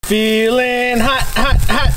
Feeling hot, hot, hot.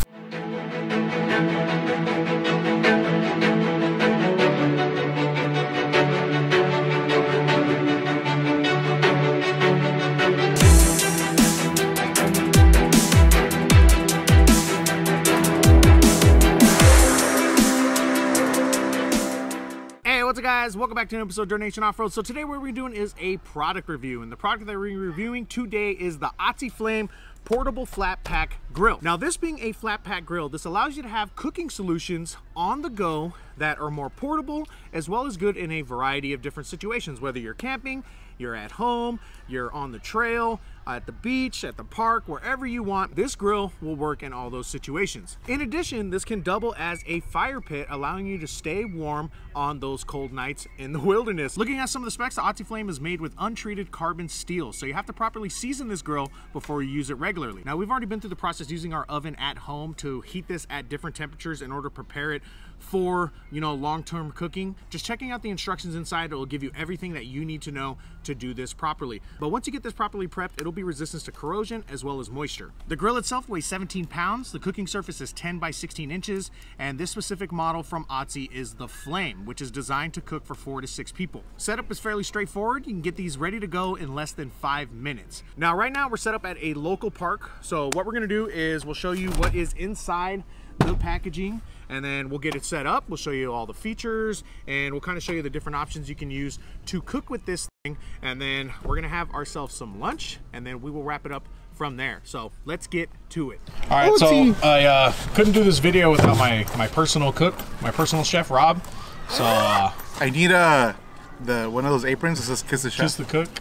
What's up, guys? Welcome back to an episode of Dirtnation Off-Road. So today what we're doing is a product review, and the product that we're reviewing today is the Otzi Flame Portable Flat Pack Grill. Now, this being a flat pack grill, this allows you to have cooking solutions on the go that are more portable, as well as good in a variety of different situations, whether you're camping, you're at home, you're on the trail, at the beach, at the park, wherever you want. This grill will work in all those situations. In addition, this can double as a fire pit, allowing you to stay warm on those cold nights in the wilderness. Looking at some of the specs, the Otzi Flame is made with untreated carbon steel, so you have to properly season this grill before you use it regularly. Now, we've already been through the process using our oven at home to heat this at different temperatures in order to prepare it for, you know, long-term cooking. Just checking out the instructions inside, it will give you everything that you need to know to do this properly. But once you get this properly prepped, it'll be resistant to corrosion as well as moisture. The grill itself weighs 17 pounds, the cooking surface is 10 by 16 inches, and this specific model from Otzi is the Flame, which is designed to cook for 4 to 6 people. Setup is fairly straightforward. You can get these ready to go in less than 5 minutes. Now, right now we're set up at a local park, so what we're gonna do is we'll show you what is inside the packaging, and then we'll get it set up. We'll show you all the features, and we'll kind of show you the different options you can use to cook with this thing, and then we're gonna have ourselves some lunch, and then we will wrap it up from there. So let's get to it. All right, so I couldn't do this video without my personal cook, my personal chef, Rob. So I need one of those aprons that says "Kiss the Chef." Kiss the cook.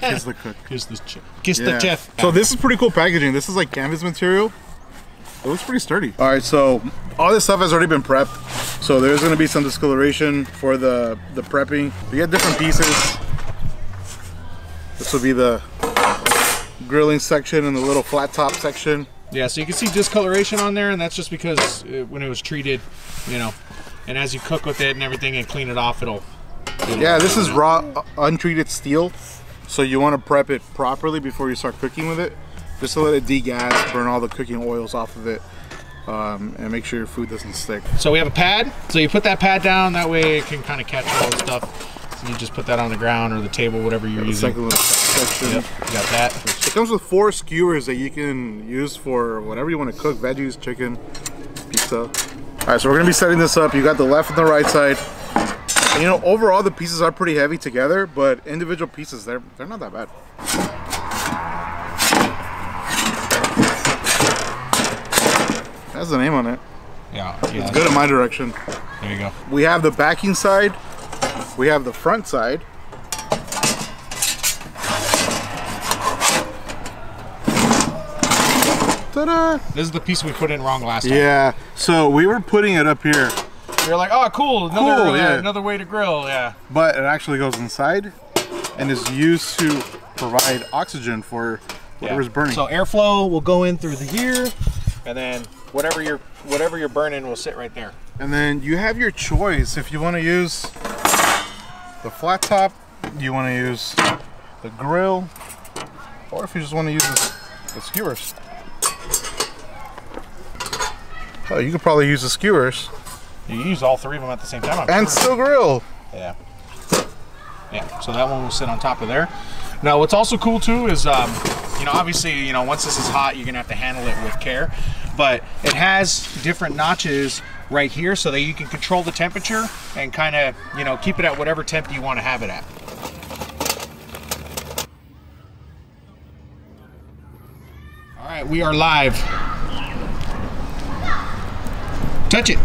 Kiss the cook. Kiss the chef. Kiss the chef. So this is pretty cool packaging. This is like canvas material. It looks pretty sturdy. All right, so all this stuff has already been prepped. So there's gonna be some discoloration for the prepping. We get different pieces. This will be the grilling section and the little flat top section. Yeah, so you can see discoloration on there, and that's just because when it was treated, you know, and as you cook with it and everything and clean it off, it'll yeah, this is raw, untreated steel. So you wanna prep it properly before you start cooking with it, just to let it degas, burn all the cooking oils off of it, and make sure your food doesn't stick. So we have a pad, so you put that pad down, that way it can kind of catch all the stuff. So you just put that on the ground or the table, whatever you're using. Second little section. Yep, you got that. It comes with 4 skewers that you can use for whatever you want to cook, veggies, chicken, pizza. All right, so we're gonna be setting this up. You got the left and the right side. And, you know, overall the pieces are pretty heavy together, but individual pieces, they're not that bad. Has the name on it. Yeah, it's good in my direction. There you go. We have the backing side. We have the front side. Ta-da! This is the piece we put in wrong last time. Yeah. So we were putting it up here. You're like, oh, cool. Another way to grill. Yeah. But it actually goes inside and is used to provide oxygen for whatever's burning. So airflow will go in through here, and then whatever you're burning will sit right there. And then you have your choice if you want to use the flat top, you want to use the grill, or if you just want to use the skewers. Oh, you could probably use the skewers. You can use all 3 of them at the same time. And still grill. Yeah. Yeah. So that one will sit on top of there. Now, what's also cool too is, you know, obviously, you know, once this is hot, you're gonna have to handle it with care. But it has different notches right here so that you can control the temperature and kind of, you know, keep it at whatever temp you want to have it at. All right, we are live. Touch it.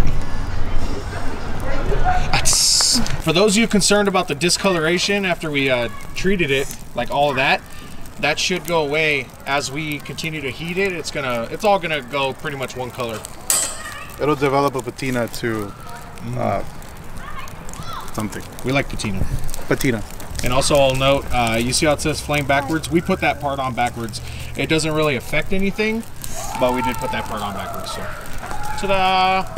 For those of you concerned about the discoloration after we treated it, like all of that, that should go away as we continue to heat it. It's all gonna go pretty much one color. It'll develop a patina to something. We like patina. Patina. And also, I'll note, you see how it says flame backwards? We put that part on backwards. It doesn't really affect anything, but we did put that part on backwards. So, ta-da!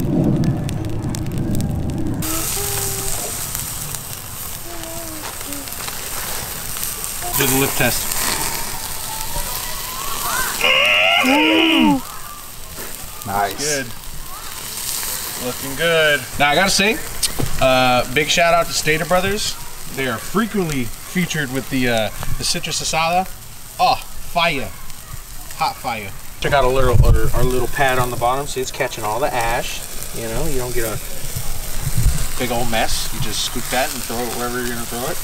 Do the lip test. Nice. Good. Looking good. Now I gotta say, big shout out to Stater Brothers. They are frequently featured with the citrus asada. Oh, fire. Hot fire. Check out our little pad on the bottom. See, it's catching all the ash. You know, you don't get a big old mess. You just scoop that and throw it wherever you're gonna throw it.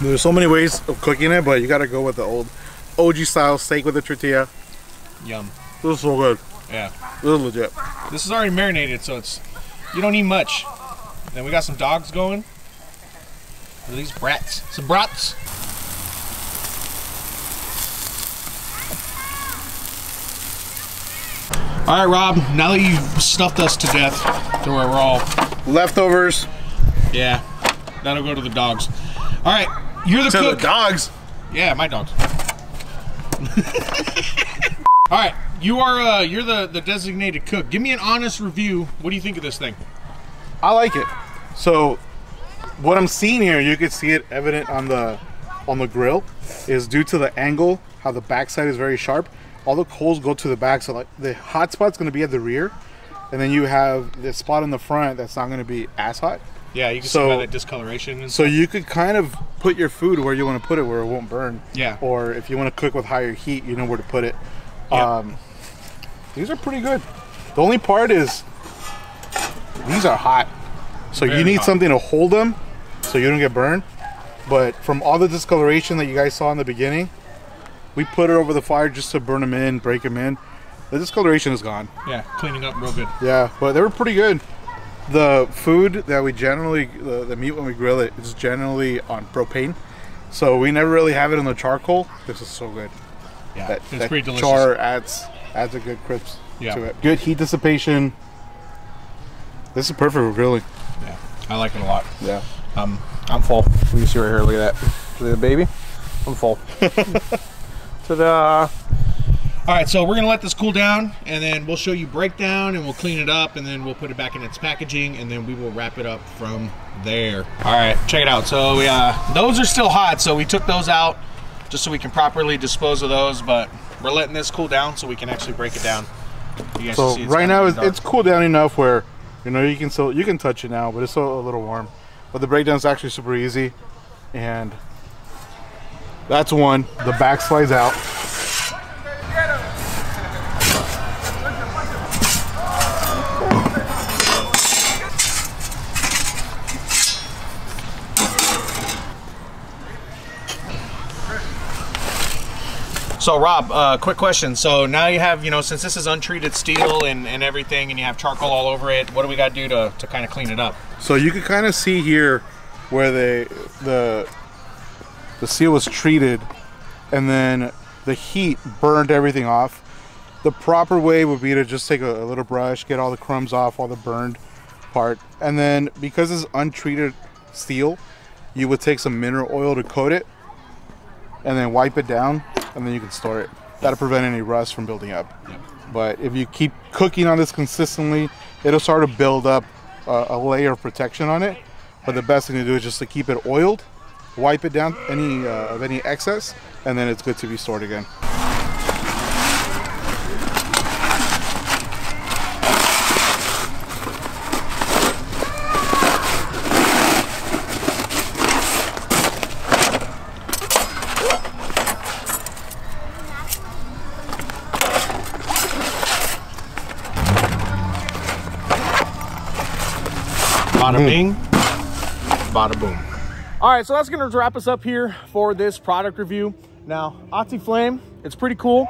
There's so many ways of cooking it, but you gotta go with the old OG style steak with the tortilla. Yum. This is so good. Yeah. This is legit. This is already marinated, so you don't need much. Then we got some dogs going. What are these brats? Some brats. All right, Rob, now that you've stuffed us to death to where we're all leftovers. Yeah, that'll go to the dogs. All right, you're the cook. The dogs? Yeah, my dogs. All right, you're the designated cook. Give me an honest review. What do you think of this thing? I like it. So, what I'm seeing here, you can see it evident on the grill, is due to the angle, how the backside is very sharp. All the coals go to the back, so like the hot spot's going to be at the rear, and then you have the spot in the front that's not going to be as hot. Yeah, you can see by that discoloration. And so you could kind of put your food where you want to put it, where it won't burn. Yeah. Or if you want to cook with higher heat, you know where to put it. Yeah. These are pretty good. The only part is these are hot, so you need something to hold them so you don't get burned. But from all the discoloration that you guys saw in the beginning, we put it over the fire just to burn them in, break them in. The discoloration is gone. Yeah, cleaning up real good. Yeah, but they were pretty good. The food that we generally, the meat when we grill it, is generally on propane. So we never really have it on the charcoal. This is so good. Yeah, it's pretty delicious. Char adds a good crisp to it. Good heat dissipation. This is perfect for grilling. Yeah, I like it a lot. Yeah. I'm full. You can see right here, look at that. Look at the baby. I'm full. Ta-da! All right, so we're gonna let this cool down, and then we'll show you breakdown, and we'll clean it up, and then we'll put it back in its packaging, and then we will wrap it up from there. All right, check it out. So those are still hot, so we took those out just so we can properly dispose of those, but we're letting this cool down so we can actually break it down. You guys so see right now it's cooled down enough where you can touch it now, but it's still a little warm. But the breakdown is actually super easy, and that's one. The back slides out. So Rob, quick question. So now you have, since this is untreated steel and everything, and you have charcoal all over it, what do we got to do to kind of clean it up? So you can kind of see here where the steel was treated, and then the heat burned everything off. The proper way would be to just take a little brush, get all the crumbs off, all the burned part, and then because it's untreated steel, you would take some mineral oil to coat it, and then wipe it down, and then you can store it. That'll prevent any rust from building up. Yep. But if you keep cooking on this consistently, it'll start to build up a layer of protection on it. But the best thing to do is just to keep it oiled, wipe it down of any excess, and then it's good to be stored again. Bada bing, bada boom. All right, so that's gonna wrap us up here for this product review. Now, Otzi Flame, it's pretty cool.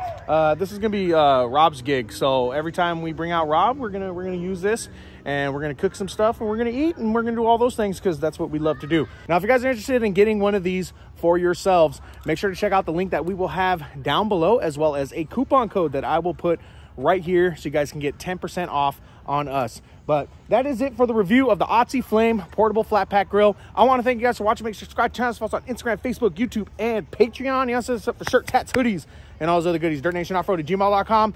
This is gonna be Rob's gig. So every time we bring out Rob, we're gonna use this, and we're gonna cook some stuff, and we're gonna eat, and we're gonna do all those things because that's what we love to do. Now, if you guys are interested in getting one of these for yourselves, make sure to check out the link that we will have down below, as well as a coupon code that I will put right here so you guys can get 10% off on us. But that is it for the review of the Otzi Flame Portable Flat Pack Grill. I want to thank you guys for watching. Make sure to subscribe to channels, follow us on Instagram, Facebook, YouTube, and Patreon. You also set up for shirts, hats, hoodies, and all those other goodies. dirtnationoffroad@gmail.com.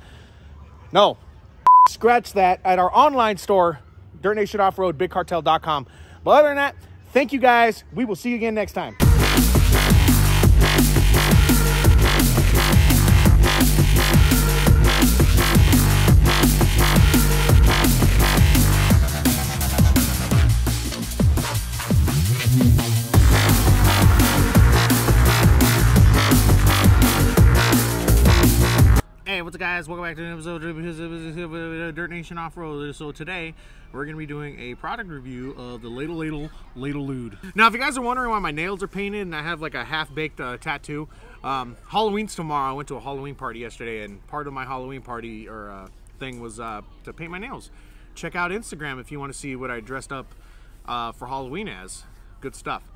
No, scratch that. At our online store, dirtnationoffroad, bigcartel.com. But other than that, thank you guys. We will see you again next time. Hey, what's up guys? Welcome back to an episode of Dirt Nation Off-Road. So today, we're going to be doing a product review of the Ladle Lude. Now, if you guys are wondering why my nails are painted and I have like a half-baked tattoo, Halloween's tomorrow. I went to a Halloween party yesterday, and part of my Halloween party or thing was to paint my nails. Check out Instagram if you want to see what I dressed up for Halloween as. Good stuff.